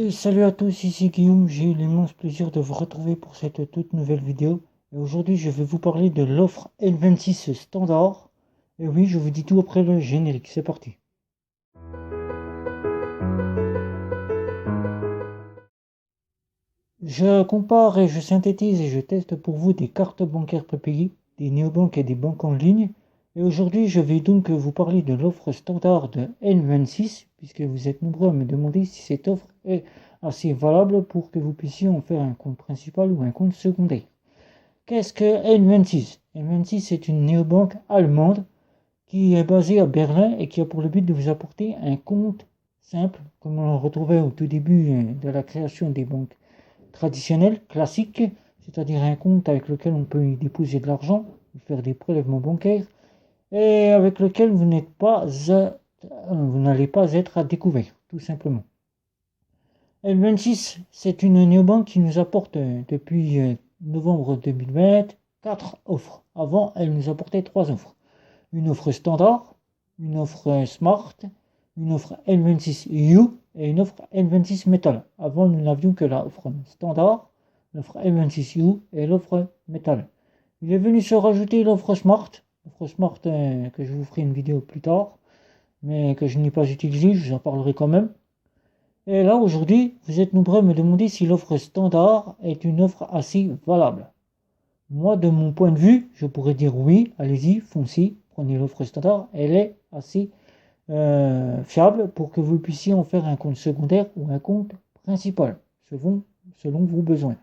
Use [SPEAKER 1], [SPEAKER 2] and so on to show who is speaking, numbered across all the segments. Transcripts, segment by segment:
[SPEAKER 1] Et salut à tous, ici Guillaume, j'ai eu l'immense plaisir de vous retrouver pour cette toute nouvelle vidéo. Et aujourd'hui, je vais vous parler de l'offre N26 standard. Et oui, je vous dis tout après le générique, c'est parti. Je compare et je synthétise et je teste pour vous des cartes bancaires prépayées, des néobanques et des banques en ligne. Et aujourd'hui, je vais donc vous parler de l'offre standard de N26, puisque vous êtes nombreux à me demander si cette offre est assez valable pour que vous puissiez en faire un compte principal ou un compte secondaire. Qu'est-ce que N26? N26 est une néobanque allemande qui est basée à Berlin et qui a pour le but de vous apporter un compte simple, comme on le retrouvait au tout début de la création des banques traditionnelles, classiques, c'est-à-dire un compte avec lequel on peut y déposer de l'argent, faire des prélèvements bancaires, et avec lequel vous n'allez pas être à découvert, tout simplement. L26, c'est une néobanque qui nous apporte depuis novembre 2020 4 offres. Avant, elle nous apportait 3 offres. Une offre standard, une offre smart, une offre N26U et une offre N26 Metal. Avant, nous n'avions que l'offre standard, l'offre N26U et l'offre Metal. Il est venu se rajouter l'offre Smart, que je vous ferai une vidéo plus tard, mais que je n'ai pas utilisée, je vous en parlerai quand même. Et là, aujourd'hui, vous êtes nombreux à me demander si l'offre standard est une offre assez valable. Moi, de mon point de vue, je pourrais dire oui, allez-y, foncez, prenez l'offre standard, elle est assez fiable pour que vous puissiez en faire un compte secondaire ou un compte principal, selon vos besoins.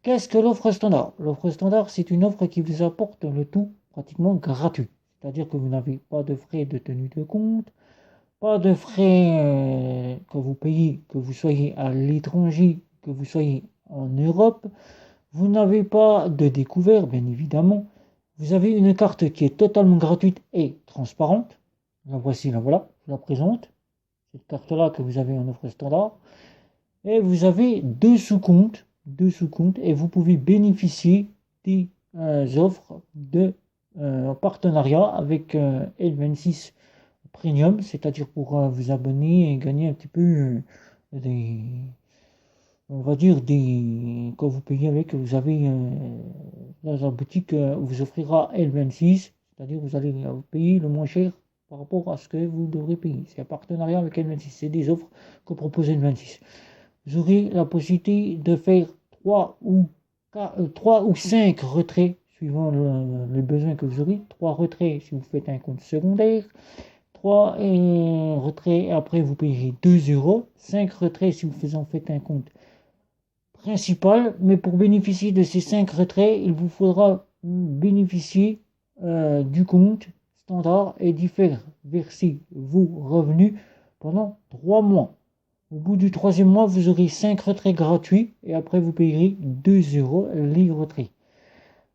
[SPEAKER 1] Qu'est-ce que l'offre standard? L'offre standard, c'est une offre qui vous apporte le tout pratiquement gratuit. C'est-à-dire que vous n'avez pas de frais de tenue de compte, pas de frais que vous payez, que vous soyez à l'étranger, que vous soyez en Europe. Vous n'avez pas de découvert, bien évidemment. Vous avez une carte qui est totalement gratuite et transparente. La voici, la voilà, je la présente. Cette carte-là que vous avez en offre standard. Et vous avez deux sous-comptes, et vous pouvez bénéficier des offres de partenariat avec L26 Premium, c'est-à-dire pour vous abonner et gagner un petit peu des, on va dire des, quand vous payez avec, vous avez dans la boutique vous offrira L26, c'est-à-dire vous allez payer le moins cher par rapport à ce que vous devrez payer. C'est un partenariat avec L26, c'est des offres que propose L26. Vous aurez la possibilité de faire 3 ou 5 retraits suivant le besoin que vous aurez. 3 retraits si vous faites un compte secondaire. 3 retraits et après vous payerez 2 euros. 5 retraits si vous en faites un compte principal. Mais pour bénéficier de ces 5 retraits, il vous faudra bénéficier du compte standard et d'y faire verser vos revenus pendant 3 mois. Au bout du 3e mois, vous aurez 5 retraits gratuits et après vous payerez 2 euros les retraits.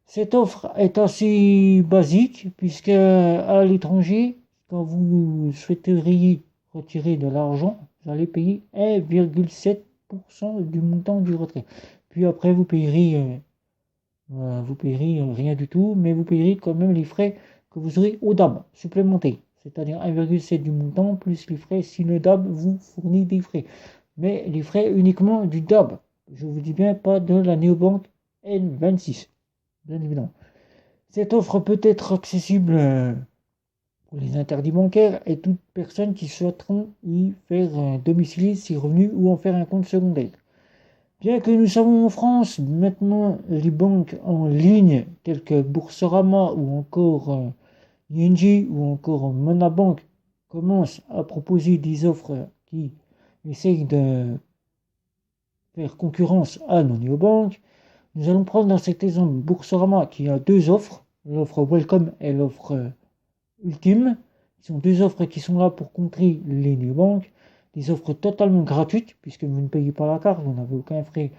[SPEAKER 1] Cette offre est assez basique puisque à l'étranger, quand vous souhaiteriez retirer de l'argent, vous allez payer 1,7% du montant du retrait. Puis après, vous payerez rien du tout, mais vous payerez quand même les frais que vous aurez au DAB supplémentaires. C'est-à-dire 1,7 du montant plus les frais si le DAB vous fournit des frais. Mais les frais uniquement du DAB. Je vous dis bien pas de la néobanque N26. Bien évidemment. Cette offre peut être accessible pour les interdits bancaires et toutes personnes qui souhaiteront y faire domicilier ses revenus ou en faire un compte secondaire. Bien que nous savons en France, maintenant, les banques en ligne telles que Boursorama ou encore ING ou encore Monabank commencent à proposer des offres qui essayent de faire concurrence à nos néobanques. Nous allons prendre dans cet exemple Boursorama qui a 2 offres, l'offre Welcome et l'offre Ultime. Ce sont 2 offres qui sont là pour contrer les néobanques. Des offres totalement gratuites puisque vous ne payez pas la carte, vous n'avez aucun frais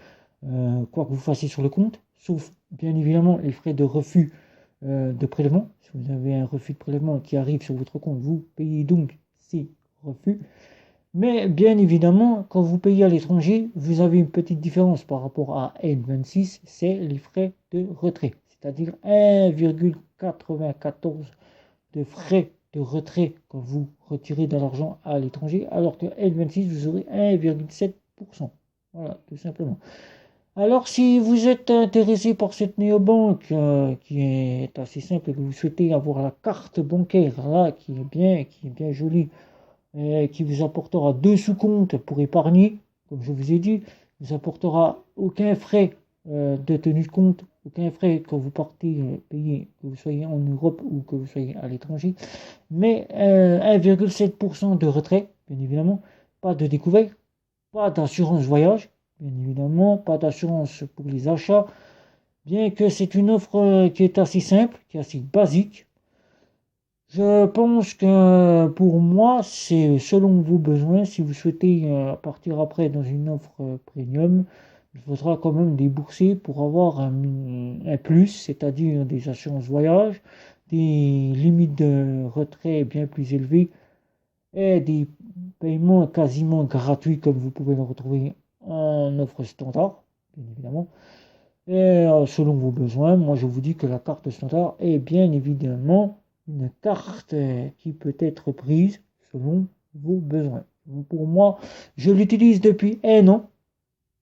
[SPEAKER 1] quoi que vous fassiez sur le compte, sauf bien évidemment les frais de refus de prélèvement. Si vous avez un refus de prélèvement qui arrive sur votre compte, vous payez donc ces refus. Mais bien évidemment, quand vous payez à l'étranger, vous avez une petite différence par rapport à N26, c'est les frais de retrait, c'est-à-dire 1,94 de frais de retrait quand vous retirez de l'argent à l'étranger, alors que N26, vous aurez 1,7 Voilà, tout simplement. Alors, si vous êtes intéressé par cette néobanque qui est assez simple et que vous souhaitez avoir la carte bancaire là, qui est bien jolie, et qui vous apportera deux sous-comptes pour épargner, comme je vous ai dit, vous apportera aucun frais de tenue de compte, aucun frais quand vous partez payer, que vous soyez en Europe ou que vous soyez à l'étranger, mais 1,7% de retrait, bien évidemment, pas de découvert, pas d'assurance voyage, bien évidemment, pas d'assurance pour les achats, bien que c'est une offre qui est assez simple, qui est assez basique. Je pense que pour moi, c'est selon vos besoins. Si vous souhaitez partir après dans une offre premium, il faudra quand même débourser pour avoir un plus, c'est-à-dire des assurances voyage, des limites de retrait bien plus élevées et des paiements quasiment gratuits comme vous pouvez le retrouver en offre standard, bien évidemment. Et selon vos besoins, moi je vous dis que la carte standard est bien évidemment une carte qui peut être prise selon vos besoins. Donc, pour moi, je l'utilise depuis un an.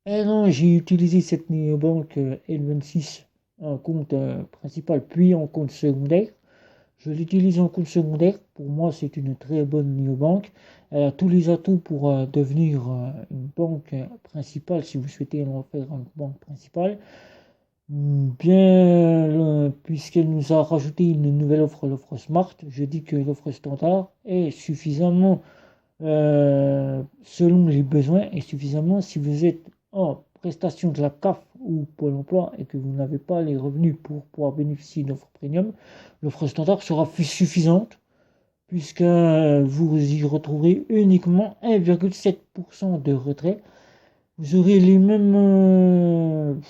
[SPEAKER 1] Un an, j'ai utilisé cette néobanque L26 en compte principal puis en compte secondaire. Je l'utilise en compte secondaire. Pour moi, c'est une très bonne néobanque. Elle a tous les atouts pour devenir une banque principale si vous souhaitez en faire une banque principale. Bien, puisqu'elle nous a rajouté une nouvelle offre, l'offre Smart, je dis que l'offre standard est suffisamment selon les besoins et suffisamment si vous êtes en prestation de la CAF ou Pôle emploi et que vous n'avez pas les revenus pour pouvoir bénéficier d'une offre premium, l'offre standard sera suffisante puisque vous y retrouverez uniquement 1,7% de retrait. Vous aurez les mêmes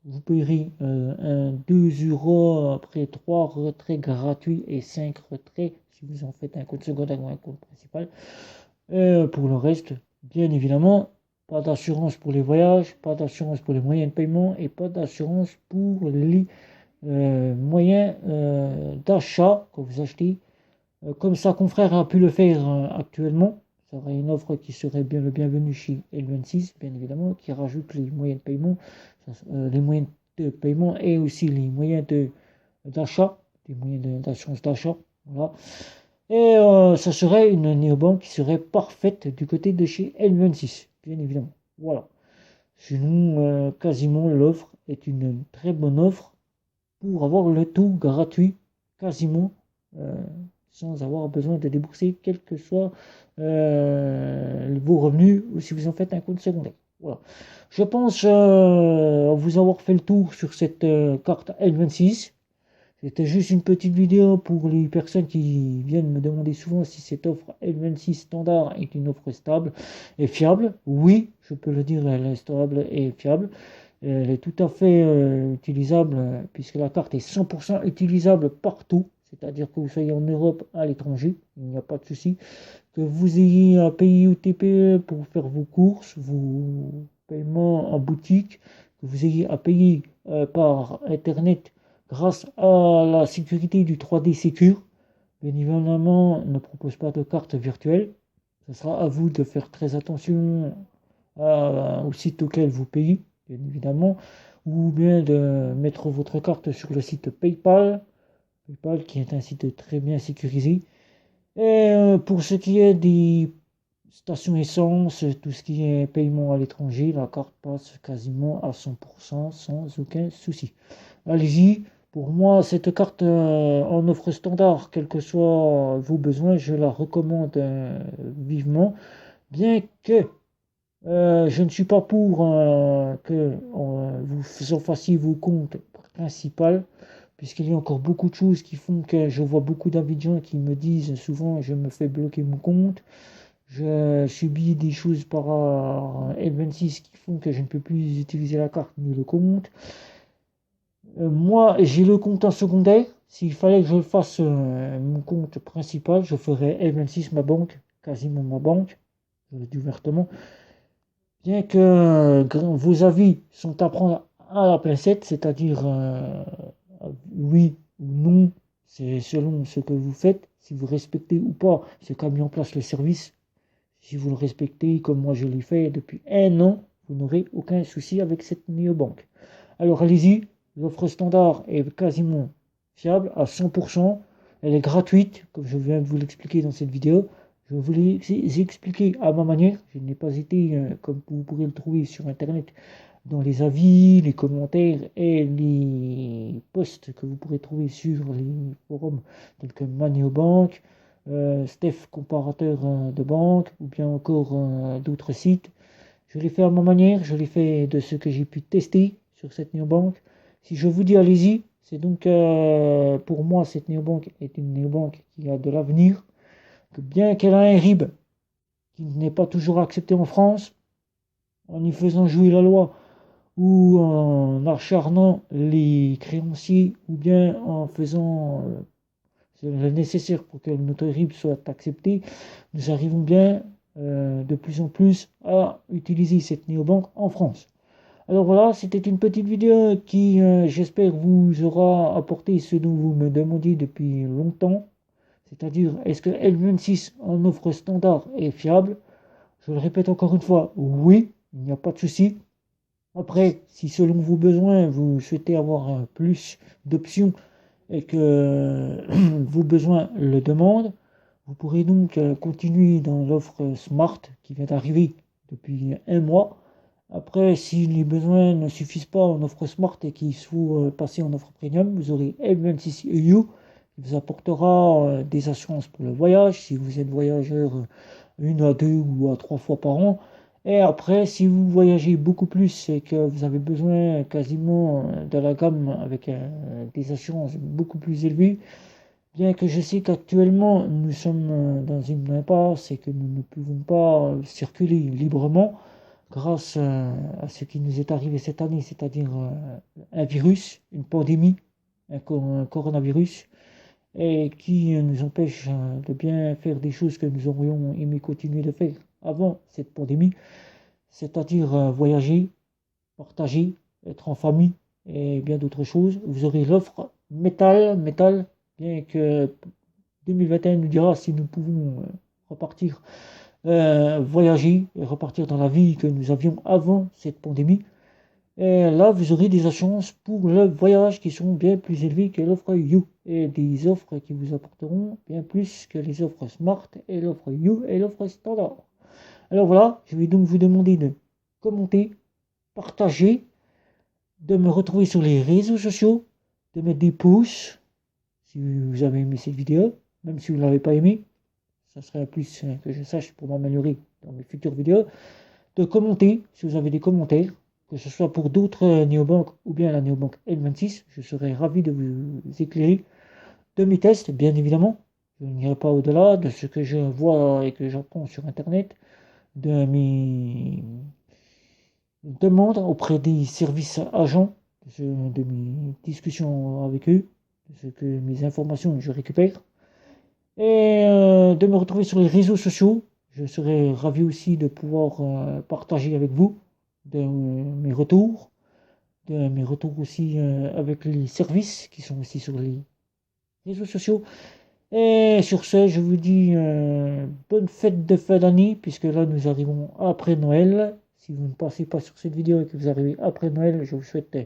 [SPEAKER 1] vous payerez 2 euros après 3 retraits gratuits et 5 retraits si vous en faites un compte secondaire ou un compte principal. Pour le reste, bien évidemment, pas d'assurance pour les voyages, pas d'assurance pour les moyens de paiement et pas d'assurance pour les moyens d'achat que vous achetez. Comme ça, confrère a pu le faire actuellement. Ça aurait une offre qui serait bien le bienvenu chez L26, bien évidemment, qui rajoute les moyens de paiement, les moyens de paiement et aussi les moyens d'achat, des moyens d'assurance d'achat. Voilà. Et ça serait une néobanque qui serait parfaite du côté de chez L26, bien évidemment. Voilà. Sinon, quasiment l'offre est une très bonne offre pour avoir le tout gratuit, quasiment. Sans avoir besoin de débourser quels que soient vos revenus ou si vous en faites un compte secondaire. Voilà. Je pense vous avoir fait le tour sur cette carte L26. C'était juste une petite vidéo pour les personnes qui viennent me demander souvent si cette offre L26 standard est une offre stable et fiable. Oui, je peux le dire, elle est stable et fiable. Elle est tout à fait utilisable puisque la carte est 100% utilisable partout. C'est-à-dire que vous soyez en Europe, à l'étranger, il n'y a pas de souci. Que vous ayez un pays ou TPE pour faire vos courses, vos paiements en boutique, que vous ayez à payer par Internet grâce à la sécurité du 3D Secure. Bien évidemment, ne propose pas de carte virtuelle. Ce sera à vous de faire très attention au site auquel vous payez, bien évidemment, ou bien de mettre votre carte sur le site PayPal. PayPal qui est un site très bien sécurisé. Et pour ce qui est des stations essence, tout ce qui est paiement à l'étranger, la carte passe quasiment à 100% sans aucun souci. Allez-y, pour moi cette carte en offre standard, quels que soient vos besoins, je la recommande vivement, bien que je ne suis pas pour que vous en fassiez vos comptes principaux puisqu'il y a encore beaucoup de choses qui font que je vois beaucoup d'Abidjan qui me disent souvent je me fais bloquer mon compte, je subis des choses par L26 qui font que je ne peux plus utiliser la carte ni le compte. Moi j'ai le compte en secondaire, s'il fallait que je fasse mon compte principal, je ferais L26 ma banque, quasiment ma banque, je le dis ouvertement, bien que vos avis sont à prendre à la pincette, c'est-à-dire oui ou non, c'est selon ce que vous faites, si vous respectez ou pas ce qu'a mis en place le service. Si vous le respectez comme moi je l'ai fait depuis 1 an, vous n'aurez aucun souci avec cette néobanque. Alors allez-y, l'offre standard est quasiment fiable à 100%. Elle est gratuite, comme je viens de vous l'expliquer dans cette vidéo. Je vais vous l'expliquer à ma manière. Je n'ai pas été, comme vous pourrez le trouver sur internet, dans les avis, les commentaires et les posts que vous pourrez trouver sur les forums tels que Maniobank, Steph comparateur de banque ou bien encore d'autres sites. Je l'ai fait à ma manière, je l'ai fait de ce que j'ai pu tester sur cette néobanque. Si je vous dis allez-y, c'est donc pour moi cette néobanque est une néobanque qui a de l'avenir, que bien qu'elle a un RIB qui n'est pas toujours accepté en France, en y faisant jouer la loi ou en acharnant les créanciers ou bien en faisant le nécessaire pour que notre RIB soit accepté, nous arrivons bien de plus en plus à utiliser cette néobanque en France. Alors voilà, c'était une petite vidéo qui, j'espère, vous aura apporté ce dont vous me demandiez depuis longtemps, c'est-à-dire est-ce que L26 en offre standard est fiable? Je le répète encore une fois, oui, il n'y a pas de souci. Après, si selon vos besoins, vous souhaitez avoir plus d'options et que vos besoins le demandent, vous pourrez donc continuer dans l'offre Smart qui vient d'arriver depuis 1 mois. Après, si les besoins ne suffisent pas en offre Smart et qu'il faut passer en offre Premium, vous aurez L26 EU qui vous apportera des assurances pour le voyage, si vous êtes voyageur 1 à 2 ou à 3 fois par an. Et après, si vous voyagez beaucoup plus et que vous avez besoin quasiment de la gamme avec des assurances beaucoup plus élevées, bien que je sais qu'actuellement nous sommes dans une impasse et que nous ne pouvons pas circuler librement grâce à ce qui nous est arrivé cette année, c'est-à-dire un virus, une pandémie, un coronavirus, et qui nous empêche de bien faire des choses que nous aurions aimé continuer de faire avant cette pandémie, c'est-à-dire voyager, partager, être en famille et bien d'autres choses. Vous aurez l'offre métal, bien que 2021 nous dira si nous pouvons repartir voyager et repartir dans la vie que nous avions avant cette pandémie. Et là, vous aurez des assurances pour le voyage qui sont bien plus élevées que l'offre You et des offres qui vous apporteront bien plus que les offres Smart et l'offre You et l'offre Standard. Alors voilà, je vais donc vous demander de commenter, partager, de me retrouver sur les réseaux sociaux, de mettre des pouces si vous avez aimé cette vidéo, même si vous ne l'avez pas aimé, ça serait un plus que je sache pour m'améliorer dans mes futures vidéos, de commenter si vous avez des commentaires, que ce soit pour d'autres néobanques ou bien la néobanque L26, je serais ravi de vous éclairer de mes tests, bien évidemment. Je n'irai pas au-delà de ce que je vois et que j'apprends sur internet, de mes demandes auprès des services agents, de mes discussions avec eux, de ce que mes informations je récupère, et de me retrouver sur les réseaux sociaux. Je serais ravi aussi de pouvoir partager avec vous de mes retours aussi avec les services qui sont aussi sur les réseaux sociaux. Et sur ce, je vous dis bonne fête de fin d'année, puisque là nous arrivons après Noël. Si vous ne passez pas sur cette vidéo et que vous arrivez après Noël, je vous souhaite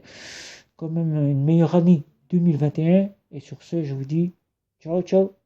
[SPEAKER 1] quand même une meilleure année 2021. Et sur ce, je vous dis ciao ciao.